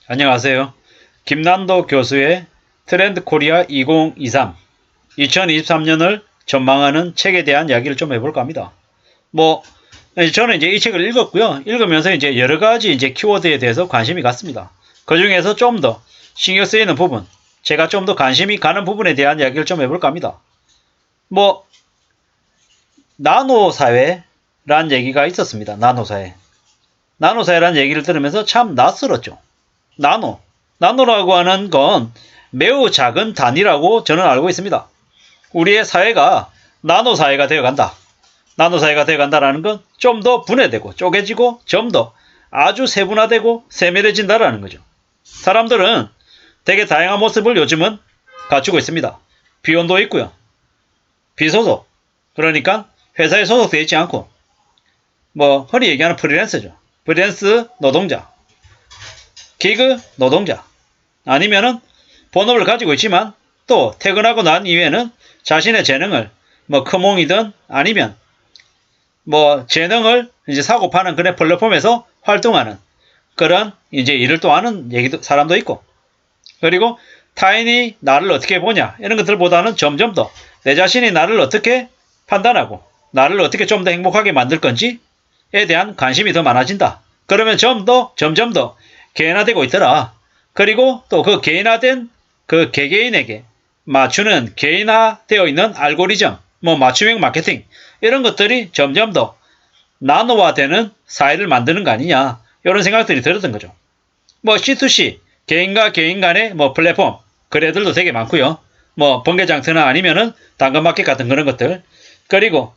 안녕하세요. 김난도 교수의 트렌드 코리아 2023, 2023년을 전망하는 책에 대한 이야기를 좀 해볼까 합니다. 저는 이제 이 책을 읽었고요. 읽으면서 이제 여러 가지 이제 키워드에 대해서 관심이 갔습니다. 그 중에서 좀 더 신경 쓰이는 부분, 제가 좀 더 관심이 가는 부분에 대한 이야기를 좀 해볼까 합니다. 나노 사회란 얘기가 있었습니다. 나노 사회. 나노 사회라는 얘기를 들으면서 참 낯설었죠. 나노라고 하는 건 매우 작은 단위라고 저는 알고 있습니다. 우리의 사회가 나노 사회가 되어간다. 나노 사회가 되어간다라는 건 좀 더 분해되고 쪼개지고 좀 더 아주 세분화되고 세밀해진다라는 거죠. 사람들은 되게 다양한 모습을 요즘은 갖추고 있습니다. 비혼도 있고요. 비소속. 그러니까 회사에 소속되어 있지 않고 흔히 얘기하는 프리랜서죠. 프리랜서 노동자. 기그 노동자. 아니면은 본업을 가지고 있지만 또 퇴근하고 난 이후에는 자신의 재능을 커몽이든 아니면 재능을 이제 사고 파는 그런 플랫폼에서 활동하는 그런 이제 일을 또 하는 사람도 있고, 그리고 타인이 나를 어떻게 보냐 이런 것들보다는 점점 더 내 자신이 나를 어떻게 판단하고 나를 어떻게 좀 더 행복하게 만들 건지에 대한 관심이 더 많아진다. 그러면 점점 더 개인화되고 있더라. 그리고 또 그 개인화된 그 개개인에게 맞추는 개인화되어 있는 알고리즘, 맞춤형 마케팅 이런 것들이 점점 더 나노화되는 사회를 만드는 거 아니냐 이런 생각들이 들었던 거죠. C2C 개인과 개인 간의 플랫폼 거래들도 되게 많고요. 번개장터나 아니면은 당근마켓 같은 그런 것들, 그리고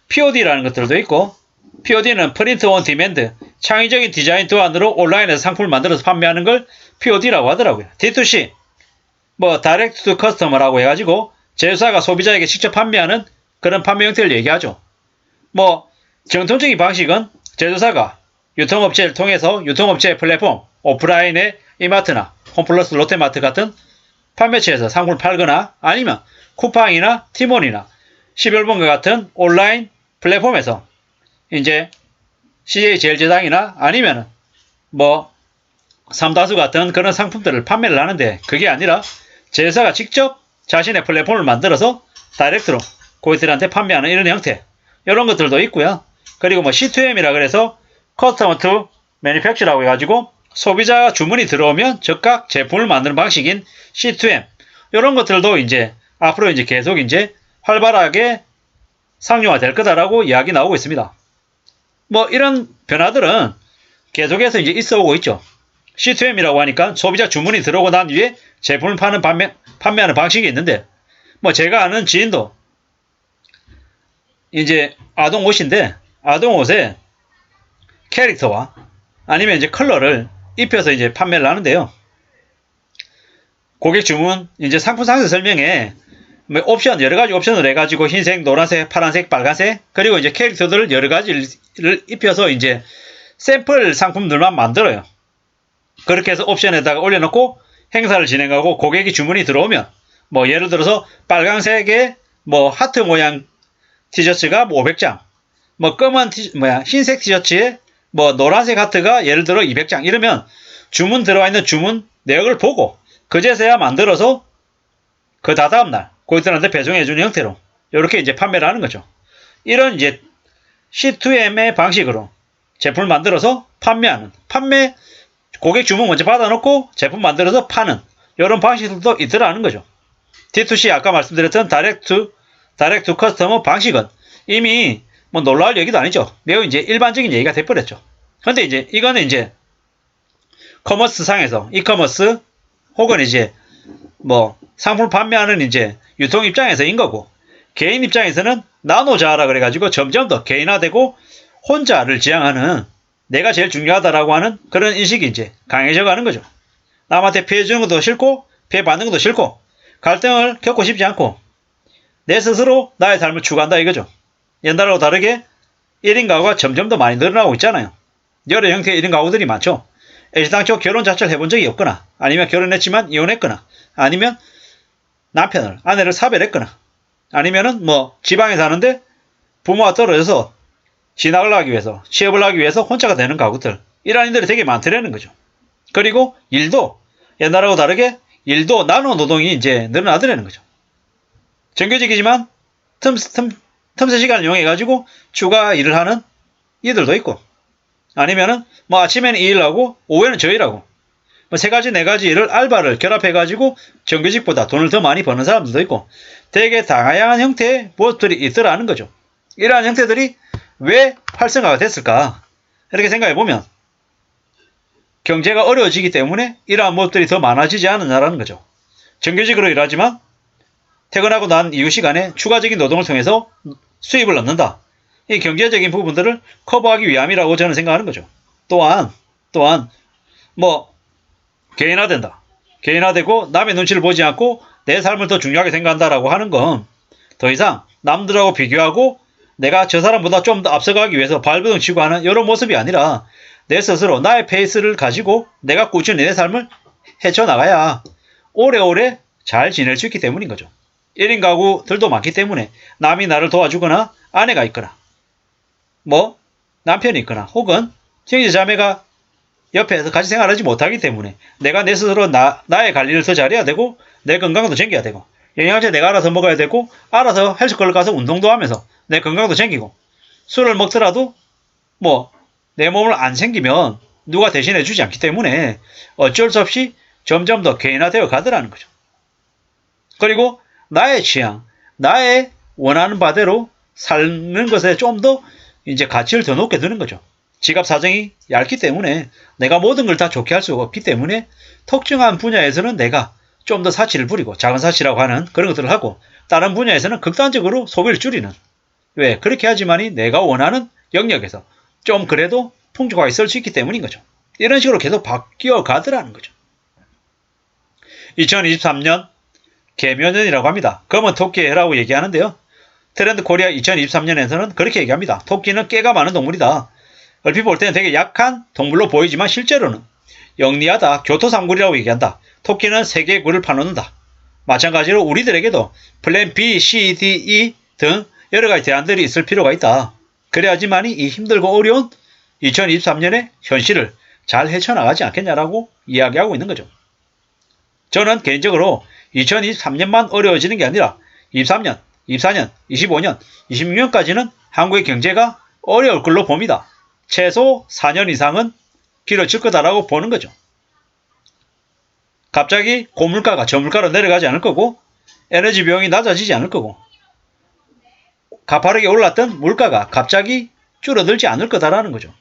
POD라는 것들도 있고, POD는 프린트 온 디맨드, 창의적인 디자인 도안으로 온라인에서 상품을 만들어서 판매하는 걸 POD라고 하더라고요. D2C, 다이렉트 투 커스터머라고 해가지고 제조사가 소비자에게 직접 판매하는 그런 판매 형태를 얘기하죠. 정통적인 방식은 제조사가 유통업체를 통해서 유통업체의 플랫폼, 오프라인의 이마트나 홈플러스 롯데마트 같은 판매처에서 상품을 팔거나 아니면 쿠팡이나 티몬이나 11번과 같은 온라인 플랫폼에서 이제 CJ제일제당이나 아니면 삼다수 같은 그런 상품들을 판매를 하는데, 그게 아니라 제조사가 직접 자신의 플랫폼을 만들어서 다이렉트로 고객들한테 판매하는 이런 형태, 이런 것들도 있고요. 그리고 C2M이라 그래서 커스터머 투 매니팩처라고 해가지고 소비자 주문이 들어오면 즉각 제품을 만드는 방식인 C2M, 이런 것들도 이제 앞으로 이제 계속 이제 활발하게 상용화 될 거다라고 이야기 나오고 있습니다. 이런 변화들은 계속해서 이제 있어 오고 있죠. C2M이라고 하니까 소비자 주문이 들어오고 난 뒤에 제품을 판매하는 방식이 있는데, 제가 아는 지인도 이제 아동 옷인데, 아동 옷에 캐릭터와 아니면 이제 컬러를 입혀서 이제 판매를 하는데요. 고객 주문 이제 상품 상세 설명에 옵션 여러 가지 옵션을 해가지고 흰색, 노란색, 파란색, 빨간색, 그리고 이제 캐릭터들 여러 가지를 입혀서 이제 샘플 상품들만 만들어요. 그렇게 해서 옵션에다가 올려놓고 행사를 진행하고, 고객이 주문이 들어오면 예를 들어서 빨간색의 하트 모양 티셔츠가 500장, 검은 흰색 티셔츠에 노란색 하트가 예를 들어 200장 이러면 주문 들어와 있는 주문 내역을 보고 그제서야 만들어서 그 다다음날 고객들한테 배송해주는 형태로 이렇게 이제 판매를 하는 거죠. 이런 이제 C2M의 방식으로 제품을 만들어서 판매하는, 고객 주문 먼저 받아놓고 제품 만들어서 파는 이런 방식들도 있더라는 거죠. D2C 아까 말씀드렸던 다이렉트 투 커스터머 방식은 이미 놀라울 얘기도 아니죠. 매우 이제 일반적인 얘기가 돼버렸죠. 근데 이제 이거는 이제 커머스 상에서 이커머스 혹은 이제 상품을 판매하는 이제 유통 입장에서인 거고, 개인 입장에서는 나노자라 그래가지고 점점 더 개인화되고 혼자를 지향하는, 내가 제일 중요하다라고 하는 그런 인식이 이제 강해져 가는 거죠. 남한테 피해주는 것도 싫고 피해받는 것도 싫고 갈등을 겪고 싶지 않고 내 스스로 나의 삶을 추구한다 이거죠. 옛날하고 다르게 1인 가구가 점점 더 많이 늘어나고 있잖아요. 여러 형태의 1인 가구들이 많죠. 애시당초 결혼 자체를 해본 적이 없거나 아니면 결혼했지만 이혼했거나 아니면 남편을, 아내를 사별했거나 아니면은 지방에 사는데 부모와 떨어져서 진학을 하기 위해서, 취업을 하기 위해서 혼자가 되는 가구들, 이런 인들이 되게 많더라는 거죠. 그리고 일도 옛날하고 다르게 일도 나노 노동이 이제 늘어나더라는 거죠. 정규직이지만 틈새 시간을 이용해가지고 추가 일을 하는 이들도 있고, 아니면은 뭐 아침에는 이 일을 하고 오후에는 저 일하고, 뭐 세 가지 네 가지 일을 알바를 결합해가지고 정규직보다 돈을 더 많이 버는 사람들도 있고, 되게 다양한 형태의 무엇들이 있더라는 거죠. 이러한 형태들이 왜 활성화가 됐을까? 이렇게 생각해보면 경제가 어려워지기 때문에 이러한 무엇들이 더 많아지지 않느냐라는 거죠. 정규직으로 일하지만 퇴근하고 난 이후 시간에 추가적인 노동을 통해서 수입을 얻는다. 이 경제적인 부분들을 커버하기 위함이라고 저는 생각하는 거죠. 또한 뭐 개인화된다. 개인화되고 남의 눈치를 보지 않고 내 삶을 더 중요하게 생각한다라고 하는 건 더 이상 남들하고 비교하고 내가 저 사람보다 좀 더 앞서가기 위해서 발버둥 치고 하는 이런 모습이 아니라 내 스스로 나의 페이스를 가지고 내가 꾸준히 내 삶을 헤쳐나가야 오래오래 잘 지낼 수 있기 때문인 거죠. 1인 가구들도 많기 때문에 남이 나를 도와주거나 아내가 있거나 뭐 남편이 있거나 혹은 형제자매가 옆에서 같이 생활하지 못하기 때문에 내가 내 스스로 나의 관리를 더 잘해야 되고 내 건강도 챙겨야 되고 영양제 내가 알아서 먹어야 되고 알아서 헬스클럽 가서 운동도 하면서 내 건강도 챙기고 술을 먹더라도 뭐 내 몸을 안 챙기면 누가 대신해 주지 않기 때문에 어쩔 수 없이 점점 더 개인화되어 가더라는 거죠. 그리고 나의 취향, 나의 원하는 바대로 사는 것에 좀 더 이제 가치를 더 높게 두는 거죠. 지갑 사정이 얇기 때문에 내가 모든 걸 다 좋게 할 수가 없기 때문에 특정한 분야에서는 내가 좀 더 사치를 부리고 작은 사치라고 하는 그런 것들을 하고 다른 분야에서는 극단적으로 소비를 줄이는, 왜? 그렇게 하지만이 내가 원하는 영역에서 좀 그래도 풍족하게 쓸 수 있기 때문인 거죠. 이런 식으로 계속 바뀌어 가더라는 거죠. 2023년 개묘년이라고 합니다. 검은 토끼의 해라고 얘기하는데요. 트렌드 코리아 2023년에서는 그렇게 얘기합니다. 토끼는 깨가 많은 동물이다. 얼핏 볼 때는 되게 약한 동물로 보이지만 실제로는 영리하다, 교토상굴이라고 얘기한다. 토끼는 세계의 굴을 파놓는다. 마찬가지로 우리들에게도 플랜 B, C, D, E 등 여러가지 대안들이 있을 필요가 있다. 그래야지만이 이 힘들고 어려운 2023년의 현실을 잘 헤쳐나가지 않겠냐라고 이야기하고 있는 거죠. 저는 개인적으로 2023년만 어려워지는 게 아니라 23년, 24년, 25년, 26년까지는 한국의 경제가 어려울 걸로 봅니다. 최소 4년 이상은 길어질 거다라고 보는 거죠. 갑자기 고물가가 저물가로 내려가지 않을 거고 에너지 비용이 낮아지지 않을 거고 가파르게 올랐던 물가가 갑자기 줄어들지 않을 거다라는 거죠.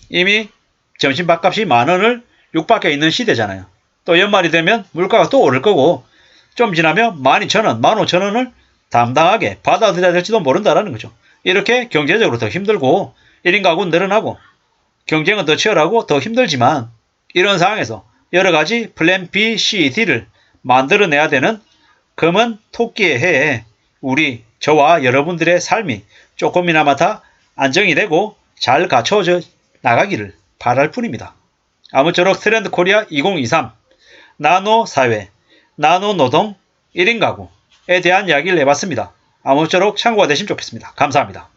이미 점심 밥값이 10,000원을 육박해 있는 시대잖아요. 또 연말이 되면 물가가 또 오를 거고 좀 지나면 12,000원, 15,000원을 담당하게 받아들여야 될지도 모른다라는 거죠. 이렇게 경제적으로 더 힘들고 1인 가구는 늘어나고 경쟁은 더 치열하고 더 힘들지만 이런 상황에서 여러가지 플랜 B, C, D를 만들어내야 되는 검은 토끼의 해에 저와 여러분들의 삶이 조금이나마 다 안정이 되고 잘 갖춰져 나가기를 바랄 뿐입니다. 아무쪼록 트렌드 코리아 2023 나노 사회, 나노 노동, 1인 가구에 대한 이야기를 해봤습니다. 아무쪼록 참고가 되시면 좋겠습니다. 감사합니다.